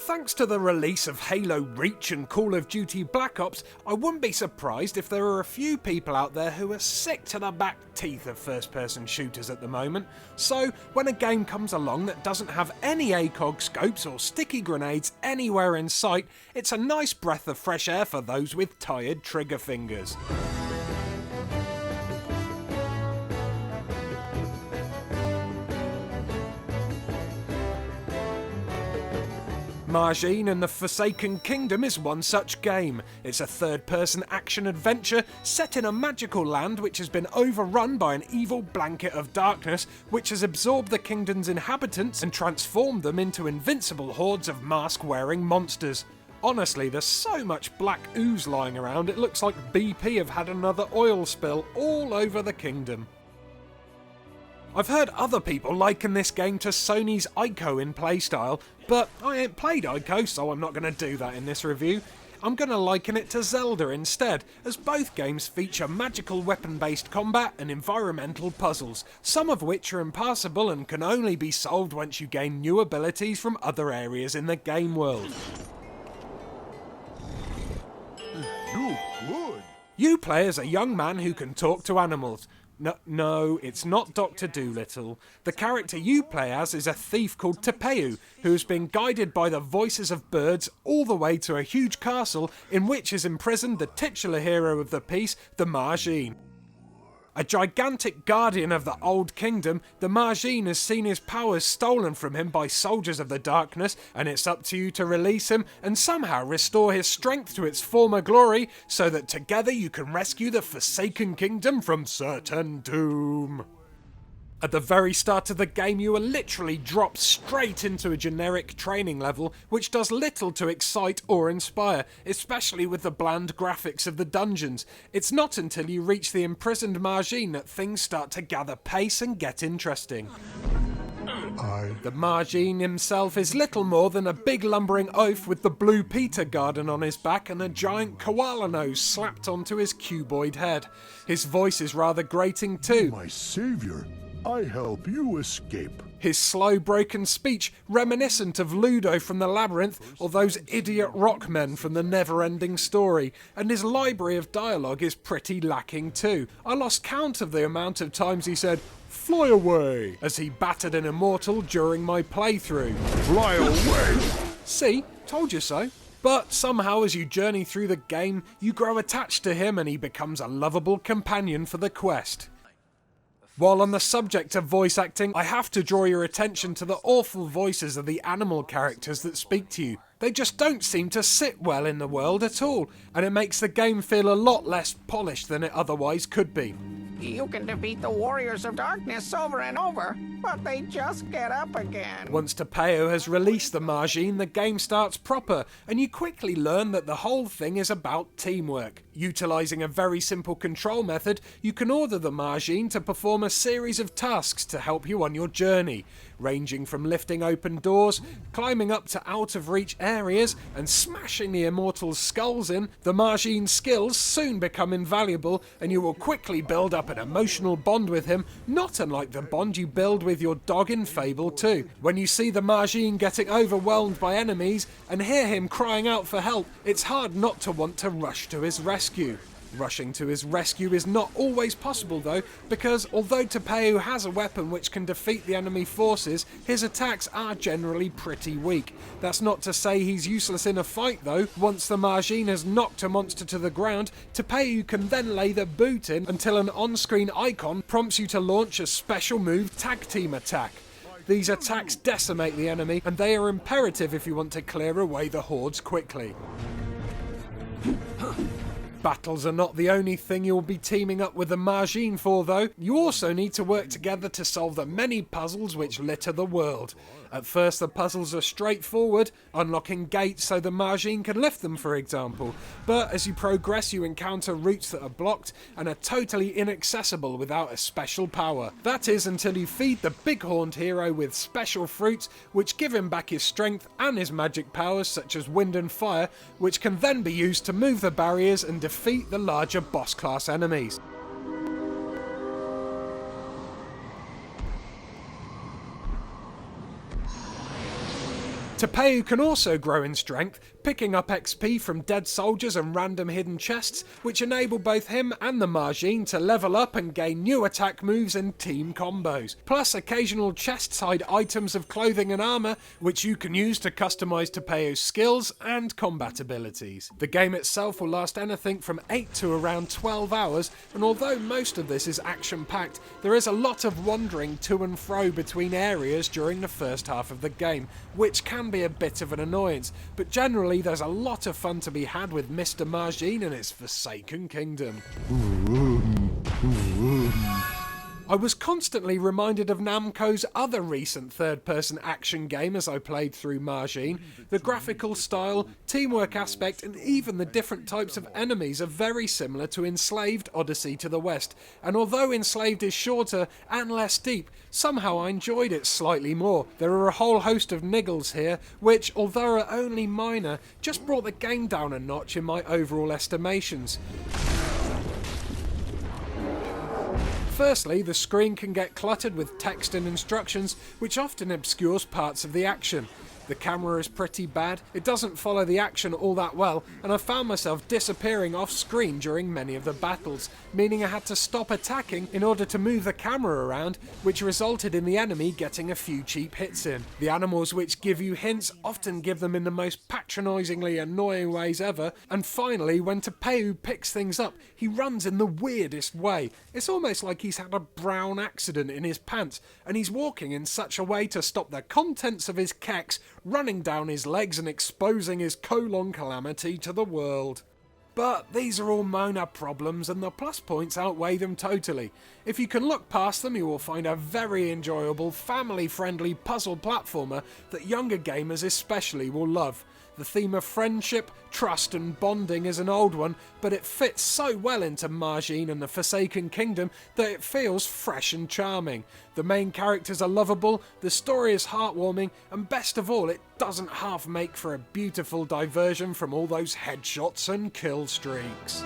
Thanks to the release of Halo Reach and Call of Duty Black Ops, I wouldn't be surprised if there are a few people out there who are sick to the back teeth of first-person shooters at the moment. So, when a game comes along that doesn't have any ACOG scopes or sticky grenades anywhere in sight, it's a nice breath of fresh air for those with tired trigger fingers. Majin and the Forsaken Kingdom is one such game. It's a third-person action-adventure set in a magical land which has been overrun by an evil blanket of darkness which has absorbed the kingdom's inhabitants and transformed them into invincible hordes of mask-wearing monsters. Honestly, there's so much black ooze lying around it looks like BP have had another oil spill all over the kingdom. I've heard other people liken this game to Sony's Ico in playstyle, but I ain't played Ico, so I'm not going to do that in this review. I'm going to liken it to Zelda instead, as both games feature magical weapon-based combat and environmental puzzles, some of which are impassable and can only be solved once you gain new abilities from other areas in the game world. You play as a young man who can talk to animals. No, it's not Dr. Dolittle. The character you play as is a thief called Tepeu, who has been guided by the voices of birds all the way to a huge castle in which is imprisoned the titular hero of the piece, the Majin. A gigantic guardian of the Old Kingdom, the Majin has seen his powers stolen from him by soldiers of the darkness, and it's up to you to release him and somehow restore his strength to its former glory so that together you can rescue the Forsaken Kingdom from certain doom. At the very start of the game, you are literally dropped straight into a generic training level, which does little to excite or inspire, especially with the bland graphics of the dungeons. It's not until you reach the imprisoned Majin that things start to gather pace and get interesting. The Majin himself is little more than a big lumbering oaf with the Blue Peter garden on his back and a giant koala nose slapped onto his cuboid head. His voice is rather grating too. My savior, I help you escape. His slow, broken speech, reminiscent of Ludo from the Labyrinth or those idiot rock men from the Never-Ending Story, and his library of dialogue is pretty lacking too. I lost count of the amount of times he said, "Fly away," as he battered an immortal during my playthrough. Fly away! See? Told you so. But somehow as you journey through the game, you grow attached to him and he becomes a lovable companion for the quest. While on the subject of voice acting, I have to draw your attention to the awful voices of the animal characters that speak to you. They just don't seem to sit well in the world at all, and it makes the game feel a lot less polished than it otherwise could be. You can defeat the warriors of darkness over and over, but they just get up again. Once Tepeu has released the Majin, the game starts proper, and you quickly learn that the whole thing is about teamwork. Utilising a very simple control method, you can order the Majin to perform a series of tasks to help you on your journey, ranging from lifting open doors, climbing up to out-of-reach areas, and smashing the immortals' skulls in. The Majin's skills soon become invaluable, and you will quickly build up an emotional bond with him, not unlike the bond you build with your dog in Fable 2. When you see the Majin getting overwhelmed by enemies and hear him crying out for help, it's hard not to want to rush to his rescue. Rushing to his rescue is not always possible though, because although Tepeu has a weapon which can defeat the enemy forces, his attacks are generally pretty weak. That's not to say he's useless in a fight though. Once the Majin has knocked a monster to the ground, Tepeu can then lay the boot in until an on-screen icon prompts you to launch a special move tag team attack. These attacks decimate the enemy, and they are imperative if you want to clear away the hordes quickly. Battles are not the only thing you'll be teaming up with the Majin for though. You also need to work together to solve the many puzzles which litter the world. At first the puzzles are straightforward, unlocking gates so the Majin can lift them for example, but as you progress you encounter routes that are blocked and are totally inaccessible without a special power. That is until you feed the big-horned hero with special fruits which give him back his strength and his magic powers such as wind and fire, which can then be used to move the barriers and defeat the larger boss class enemies. Tepeu can also grow in strength, picking up XP from dead soldiers and random hidden chests, which enable both him and the Majin to level up and gain new attack moves and team combos. Plus occasional chests hide items of clothing and armour, which you can use to customise Tepeu's skills and combat abilities. The game itself will last anything from 8 to around 12 hours, and although most of this is action-packed, there is a lot of wandering to and fro between areas during the first half of the game, which can be a bit of an annoyance, but generally there's a lot of fun to be had with Mr. Majin and its Forsaken Kingdom. I was constantly reminded of Namco's other recent third-person action game as I played through Majin. The graphical style, teamwork aspect, and even the different types of enemies are very similar to Enslaved Odyssey to the West, and although Enslaved is shorter and less deep, somehow I enjoyed it slightly more. There are a whole host of niggles here, which, although are only minor, just brought the game down a notch in my overall estimations. Firstly, the screen can get cluttered with text and instructions, which often obscures parts of the action. The camera is pretty bad, it doesn't follow the action all that well, and I found myself disappearing off screen during many of the battles, meaning I had to stop attacking in order to move the camera around, which resulted in the enemy getting a few cheap hits in. The animals which give you hints often give them in the most patronisingly annoying ways ever, and finally, when Tepeu picks things up, he runs in the weirdest way. It's almost like he's had a brown accident in his pants, and he's walking in such a way to stop the contents of his keks running down his legs and exposing his colon calamity to the world. But these are all minor problems and the plus points outweigh them totally. If you can look past them, you will find a very enjoyable, family-friendly puzzle platformer that younger gamers especially will love. The theme of friendship, trust and bonding is an old one, but it fits so well into Majin and the Forsaken Kingdom that it feels fresh and charming. The main characters are lovable, the story is heartwarming, and best of all, it doesn't half make for a beautiful diversion from all those headshots and kill streaks.